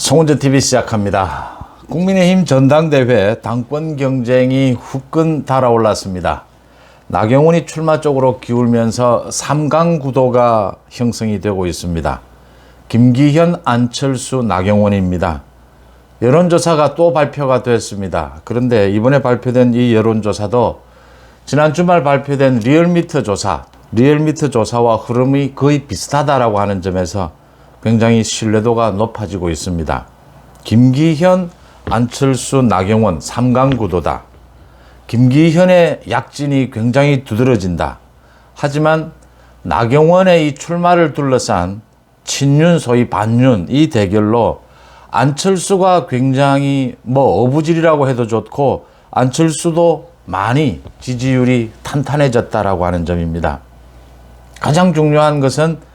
송은재TV 시작합니다. 국민의힘 전당대회 당권 경쟁이 후끈 달아올랐습니다. 나경원이 출마 쪽으로 기울면서 3강 구도가 형성이 되고 있습니다. 김기현, 안철수, 나경원입니다. 여론조사가 또 발표가 됐습니다. 그런데 이번에 발표된 이 여론조사도 지난 주말 발표된 리얼미터 조사와 흐름이 거의 비슷하다라고 하는 점에서 굉장히 신뢰도가 높아지고 있습니다. 김기현, 안철수, 나경원 3강 구도다. 김기현의 약진이 굉장히 두드러진다. 하지만 나경원의 이 출마를 둘러싼 친윤 소위 반윤 이 대결로 안철수가 굉장히 어부질이라고 해도 좋고 안철수도 많이 지지율이 탄탄해졌다라고 하는 점입니다. 가장 중요한 것은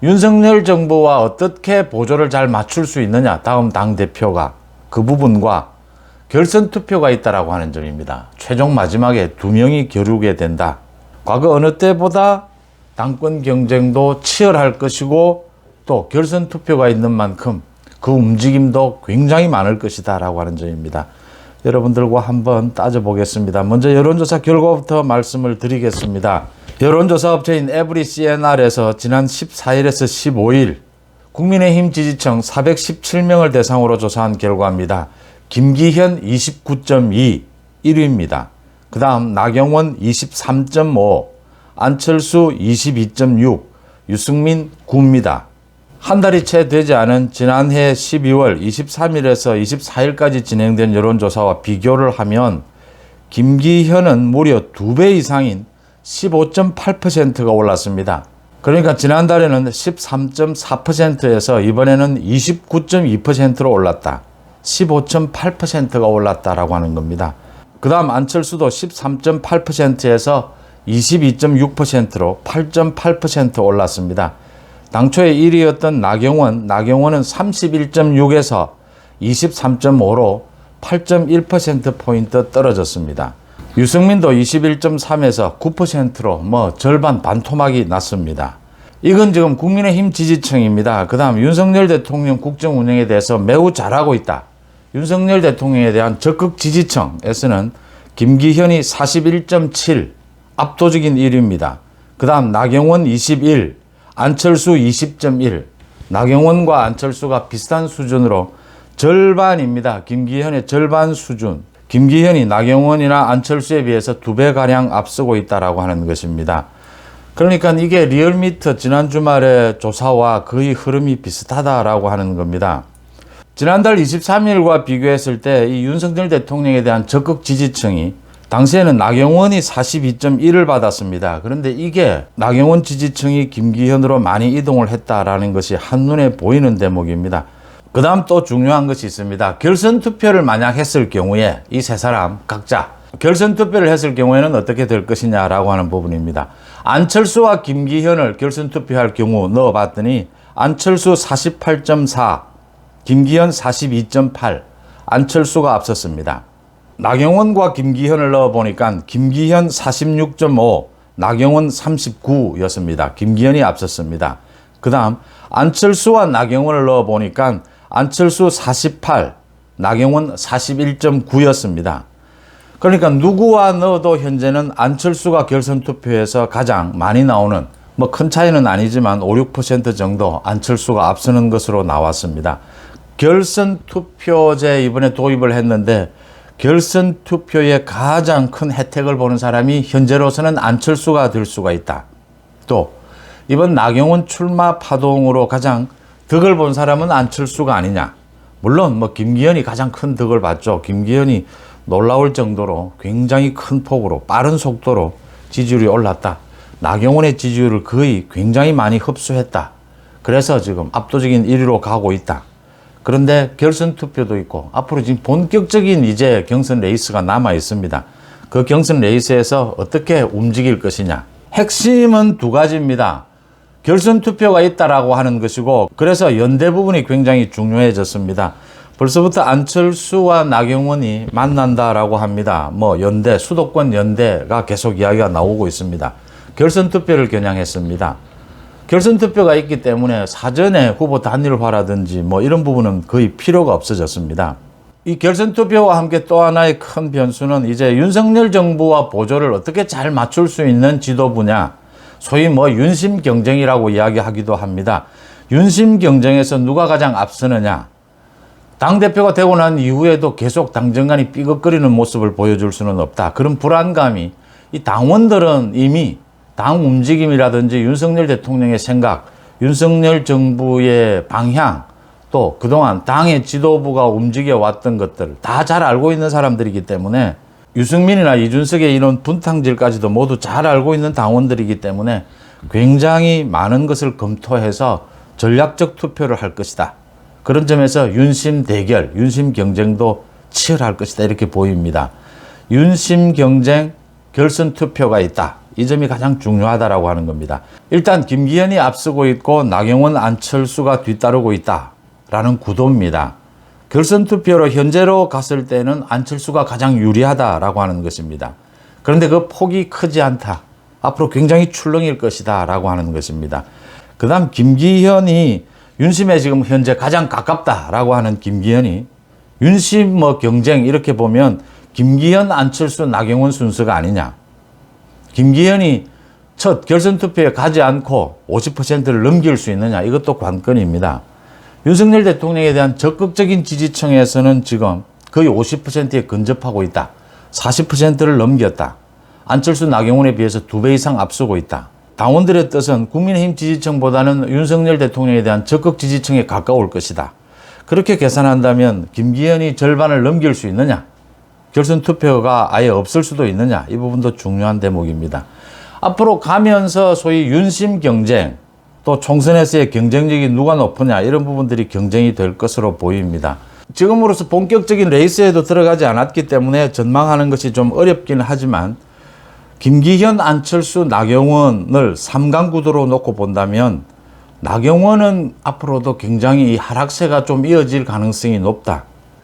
윤석열 정부와 어떻게 보조를 잘 맞출 수 있느냐, 다음 당대표가 그 부분과 결선 투표가 있다라고 하는 점입니다. 최종 마지막에 2명이 겨루게 된다. 과거 어느 때보다 당권 경쟁도 치열할 것이고 또 결선 투표가 있는 만큼 그 움직임도 굉장히 많을 것이다 라고 하는 점입니다. 여러분들과 한번 따져보겠습니다. 먼저 여론조사 결과부터 말씀을 드리겠습니다. 여론조사 업체인 에브리 CNR에서 지난 14일에서 15일 국민의힘 지지층 417명을 대상으로 조사한 결과입니다. 김기현 29.2, 1위입니다. 그 다음 나경원 23.5, 안철수 22.6, 유승민 9입니다. 한 달이 채 되지 않은 지난해 12월 23일에서 24일까지 진행된 여론조사와 비교를 하면 김기현은 무려 2배 이상인 15.8%가 올랐습니다. 그러니까 지난달에는 13.4%에서 이번에는 29.2%로 올랐다. 15.8%가 올랐다라고 하는 겁니다. 그 다음 안철수도 13.8%에서 22.6%로 8.8% 올랐습니다. 당초에 1위였던 나경원은 31.6에서 23.5로 8.1%포인트 떨어졌습니다. 유승민도 21.3에서 9%로 절반 반토막이 났습니다. 이건 지금 국민의힘 지지층입니다. 그 다음 윤석열 대통령 국정 운영에 대해서 매우 잘하고 있다. 윤석열 대통령에 대한 적극 지지층에서는 김기현이 41.7, 압도적인 1위입니다. 그 다음 나경원 21, 안철수 20.1, 나경원과 안철수가 비슷한 수준으로 절반입니다. 김기현의 절반 수준. 김기현이 나경원이나 안철수에 비해서 2배가량 앞서고 있다라고 하는 것입니다. 그러니까 이게 리얼미터 지난 주말의 조사와 거의 흐름이 비슷하다라고 하는 겁니다. 지난달 23일과 비교했을 때 이 윤석열 대통령에 대한 적극 지지층이 당시에는 나경원이 42.1을 받았습니다. 그런데 이게 나경원 지지층이 김기현으로 많이 이동을 했다라는 것이 한눈에 보이는 대목입니다. 그 다음 또 중요한 것이 있습니다. 결선 투표를 만약 했을 경우에 이 세 사람 각자 결선 투표를 했을 경우에는 어떻게 될 것이냐라고 하는 부분입니다. 안철수와 김기현을 결선 투표할 경우 넣어봤더니 안철수 48.4, 김기현 42.8, 안철수가 앞섰습니다. 나경원과 김기현을 넣어보니까 김기현 46.5, 나경원 39였습니다. 김기현이 앞섰습니다. 그 다음 안철수와 나경원을 넣어보니까 안철수 48, 나경원 41.9였습니다. 그러니까 누구와 넣어도 현재는 안철수가 결선 투표에서 가장 많이 나오는 큰 차이는 아니지만 5, 6% 정도 안철수가 앞서는 것으로 나왔습니다. 결선 투표제 이번에 도입을 했는데 결선 투표에 가장 큰 혜택을 보는 사람이 현재로서는 안철수가 될 수가 있다. 또 이번 나경원 출마 파동으로 가장 득을 본 사람은 안철수가 아니냐. 물론 김기현이 가장 큰 득을 봤죠. 김기현이 놀라울 정도로 굉장히 큰 폭으로 빠른 속도로 지지율이 올랐다. 나경원의 지지율을 거의 굉장히 많이 흡수했다. 그래서 지금 압도적인 1위로 가고 있다. 그런데 결선 투표도 있고 앞으로 지금 본격적인 이제 경선 레이스가 남아 있습니다. 그 경선 레이스에서 어떻게 움직일 것이냐. 핵심은 2가지입니다. 결선 투표가 있다라고 하는 것이고 그래서 연대 부분이 굉장히 중요해졌습니다. 벌써부터 안철수와 나경원이 만난다라고 합니다. 연대, 수도권 연대가 계속 이야기가 나오고 있습니다. 결선 투표를 겨냥했습니다. 결선 투표가 있기 때문에 사전에 후보 단일화라든지 뭐 이런 부분은 거의 필요가 없어졌습니다. 이 결선 투표와 함께 또 하나의 큰 변수는 이제 윤석열 정부와 보조를 어떻게 잘 맞출 수 있는 지도부냐, 소위 뭐 윤심 경쟁이라고 이야기하기도 합니다. 윤심 경쟁에서 누가 가장 앞서느냐, 당대표가 되고 난 이후에도 계속 당정간이 삐걱거리는 모습을 보여줄 수는 없다. 그런 불안감이 이 당원들은 이미 당 움직임이라든지 윤석열 대통령의 생각, 윤석열 정부의 방향, 또 그동안 당의 지도부가 움직여왔던 것들 다 잘 알고 있는 사람들이기 때문에 유승민이나 이준석의 이런 분탕질까지도 모두 잘 알고 있는 당원들이기 때문에 굉장히 많은 것을 검토해서 전략적 투표를 할 것이다. 그런 점에서 윤심 대결, 윤심 경쟁도 치열할 것이다. 이렇게 보입니다. 윤심 경쟁, 결선 투표가 있다. 이 점이 가장 중요하다라고 하는 겁니다. 일단 김기현이 앞서고 있고 나경원, 안철수가 뒤따르고 있다라는 구도입니다. 결선 투표로 현재로 갔을 때는 안철수가 가장 유리하다라고 하는 것입니다. 그런데 그 폭이 크지 않다. 앞으로 굉장히 출렁일 것이다 라고 하는 것입니다. 그 다음 김기현이 윤심에 지금 현재 가장 가깝다라고 하는 김기현이 윤심 뭐 경쟁 이렇게 보면 김기현, 안철수, 나경원 순서가 아니냐. 김기현이 첫 결선 투표에 가지 않고 50%를 넘길 수 있느냐. 이것도 관건입니다. 윤석열 대통령에 대한 적극적인 지지층에서는 지금 거의 50%에 근접하고 있다. 40%를 넘겼다. 안철수, 나경원에 비해서 2배 이상 앞서고 있다. 당원들의 뜻은 국민의힘 지지층보다는 윤석열 대통령에 대한 적극 지지층에 가까울 것이다. 그렇게 계산한다면 김기현이 절반을 넘길 수 있느냐? 결선 투표가 아예 없을 수도 있느냐? 이 부분도 중요한 대목입니다. 앞으로 가면서 소위 윤심 경쟁, 또 총선에서의 경쟁력이 누가 높으냐 이런 부분들이 경쟁이 될 것으로 보입니다. 지금으로서 본격적인 레이스에도 들어가지 않았기 때문에 전망하는 것이 좀 어렵긴 하지만 김기현, 안철수, 나경원을 3강 구도로 놓고 본다면 나경원은 앞으로도 굉장히 이 하락세가 좀 이어질 가능성이 높다.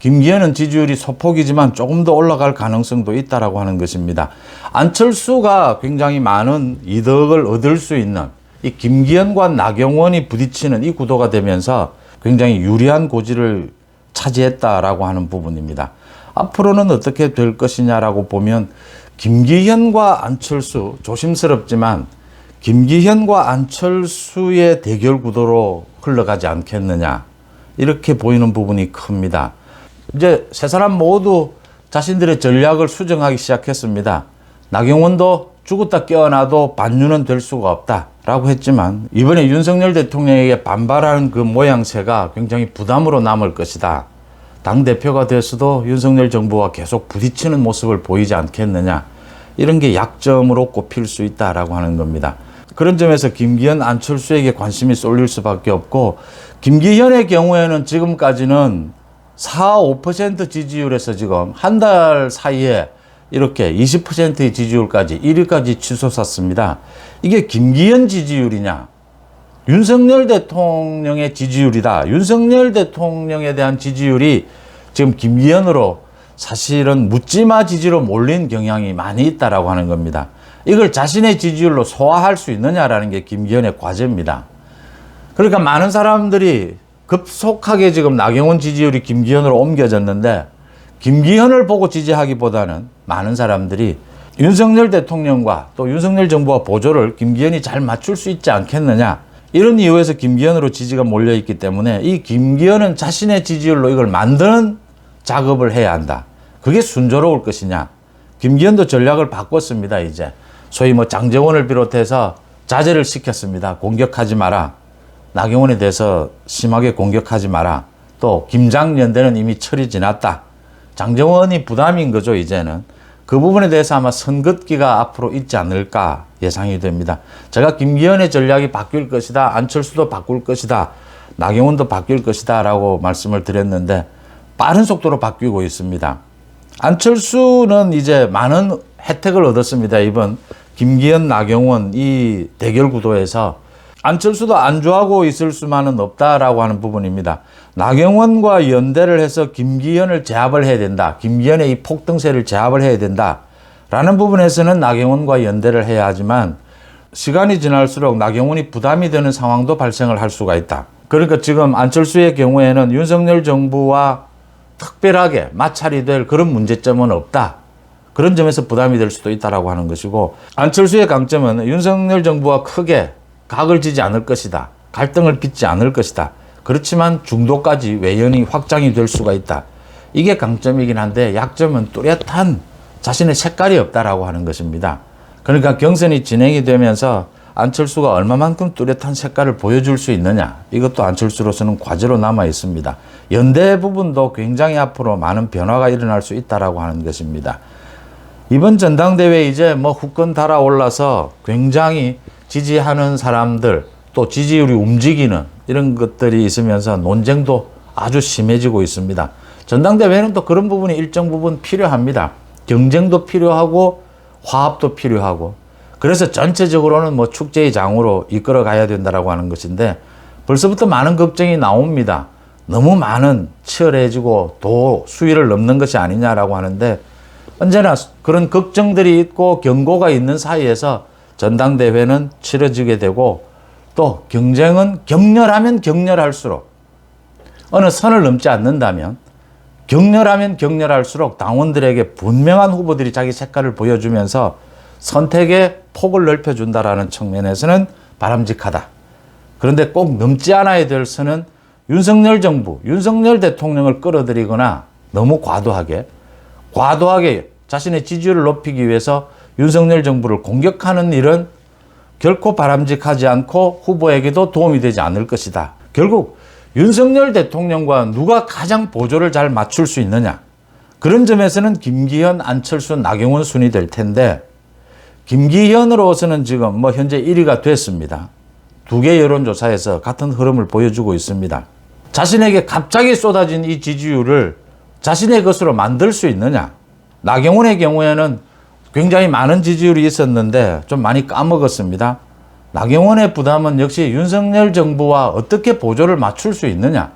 김기현은 지지율이 소폭이지만 조금 더 올라갈 가능성도 있다라고 하는 것입니다. 안철수가 굉장히 많은 이득을 얻을 수 있는 이 김기현과 나경원이 부딪히는 이 구도가 되면서 굉장히 유리한 고지를 차지했다라고 하는 부분입니다. 앞으로는 어떻게 될 것이냐라고 보면 김기현과 안철수, 조심스럽지만 김기현과 안철수의 대결 구도로 흘러가지 않겠느냐 이렇게 보이는 부분이 큽니다. 이제 세 사람 모두 자신들의 전략을 수정하기 시작했습니다. 나경원도 죽었다 깨어나도 반윤은 될 수가 없다라고 했지만 이번에 윤석열 대통령에게 반발하는 그 모양새가 굉장히 부담으로 남을 것이다. 당대표가 됐어도 윤석열 정부와 계속 부딪히는 모습을 보이지 않겠느냐. 이런 게 약점으로 꼽힐 수 있다라고 하는 겁니다. 그런 점에서 김기현, 안철수에게 관심이 쏠릴 수밖에 없고 김기현의 경우에는 지금까지는 4, 5% 지지율에서 지금 한 달 사이에 이렇게 20%의 지지율까지 1위까지 치솟았습니다. 이게 김기현 지지율이냐? 윤석열 대통령의 지지율이다. 윤석열 대통령에 대한 지지율이 지금 김기현으로 사실은 묻지마 지지로 몰린 경향이 많이 있다라고 하는 겁니다. 이걸 자신의 지지율로 소화할 수 있느냐라는 게 김기현의 과제입니다. 그러니까 많은 사람들이 급속하게 지금 나경원 지지율이 김기현으로 옮겨졌는데 김기현을 보고 지지하기보다는 많은 사람들이 윤석열 대통령과 또 윤석열 정부와 보조를 김기현이 잘 맞출 수 있지 않겠느냐. 이런 이유에서 김기현으로 지지가 몰려있기 때문에 이 김기현은 자신의 지지율로 이걸 만드는 작업을 해야 한다. 그게 순조로울 것이냐. 김기현도 전략을 바꿨습니다. 이제 소위 뭐 장제원을 비롯해서 자제를 시켰습니다. 공격하지 마라. 나경원에 대해서 심하게 공격하지 마라. 또 김장연대는 이미 철이 지났다. 장제원이 부담인 거죠. 이제는. 그 부분에 대해서 아마 선긋기가 앞으로 있지 않을까 예상이 됩니다. 제가 김기현의 전략이 바뀔 것이다. 안철수도 바꿀 것이다. 나경원도 바뀔 것이다 라고 말씀을 드렸는데 빠른 속도로 바뀌고 있습니다. 안철수는 이제 많은 혜택을 얻었습니다. 이번 김기현, 나경원 이 대결 구도에서 안철수도 안주하고 있을 수만은 없다라고 하는 부분입니다. 나경원과 연대를 해서 김기현을 제압을 해야 된다. 김기현의 이 폭등세를 제압을 해야 된다. 라는 부분에서는 나경원과 연대를 해야 하지만 시간이 지날수록 나경원이 부담이 되는 상황도 발생을 할 수가 있다. 그러니까 지금 안철수의 경우에는 윤석열 정부와 특별하게 마찰이 될 그런 문제점은 없다. 그런 점에서 부담이 될 수도 있다라고 하는 것이고, 안철수의 강점은 윤석열 정부와 크게 각을 지지 않을 것이다. 갈등을 빚지 않을 것이다. 그렇지만 중도까지 외연이 확장이 될 수가 있다. 이게 강점이긴 한데 약점은 뚜렷한 자신의 색깔이 없다라고 하는 것입니다. 그러니까 경선이 진행이 되면서 안철수가 얼마만큼 뚜렷한 색깔을 보여줄 수 있느냐, 이것도 안철수로서는 과제로 남아 있습니다. 연대 부분도 굉장히 앞으로 많은 변화가 일어날 수 있다라고 하는 것입니다. 이번 전당대회 이제 뭐 후끈 달아올라서 굉장히 지지하는 사람들, 또 지지율이 움직이는 이런 것들이 있으면서 논쟁도 아주 심해지고 있습니다. 전당대회는 또 그런 부분이 일정 부분 필요합니다. 경쟁도 필요하고 화합도 필요하고, 그래서 전체적으로는 뭐 축제의 장으로 이끌어 가야 된다라고 하는 것인데, 벌써부터 많은 걱정이 나옵니다. 너무 많은 치열해지고 도 수위를 넘는 것이 아니냐라고 하는데, 언제나 그런 걱정들이 있고 경고가 있는 사이에서 전당대회는 치러지게 되고, 또 경쟁은 격렬하면 격렬할수록, 어느 선을 넘지 않는다면 격렬하면 격렬할수록 당원들에게 분명한 후보들이 자기 색깔을 보여주면서 선택의 폭을 넓혀준다라는 측면에서는 바람직하다. 그런데 꼭 넘지 않아야 될 선은 윤석열 정부, 윤석열 대통령을 끌어들이거나 너무 과도하게 자신의 지지율을 높이기 위해서 윤석열 정부를 공격하는 일은 결코 바람직하지 않고 후보에게도 도움이 되지 않을 것이다. 결국 윤석열 대통령과 누가 가장 보조를 잘 맞출 수 있느냐, 그런 점에서는 김기현, 안철수, 나경원 순이 될 텐데, 김기현으로서는 지금 뭐 현재 1위가 됐습니다. 두 개 여론조사에서 같은 흐름을 보여주고 있습니다. 자신에게 갑자기 쏟아진 이 지지율을 자신의 것으로 만들 수 있느냐. 나경원의 경우에는 굉장히 많은 지지율이 있었는데 좀 많이 까먹었습니다. 나경원의 부담은 역시 윤석열 정부와 어떻게 보조를 맞출 수 있느냐,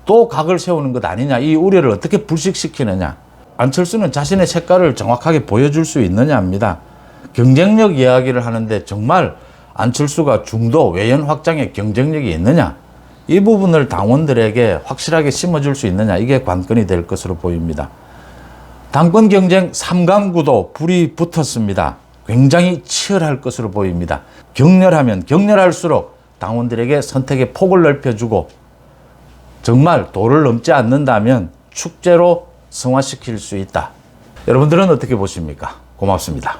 또 각을 세우는 것 아니냐, 이 우려를 어떻게 불식시키느냐. 안철수는 자신의 색깔을 정확하게 보여줄 수 있느냐입니다. 경쟁력 이야기를 하는데 정말 안철수가 중도 외연 확장의 경쟁력이 있느냐, 이 부분을 당원들에게 확실하게 심어줄 수 있느냐, 이게 관건이 될 것으로 보입니다. 당권 경쟁 3강구도 불이 붙었습니다. 굉장히 치열할 것으로 보입니다. 격렬하면 격렬할수록 당원들에게 선택의 폭을 넓혀주고, 정말 도를 넘지 않는다면 축제로 승화시킬 수 있다. 여러분들은 어떻게 보십니까? 고맙습니다.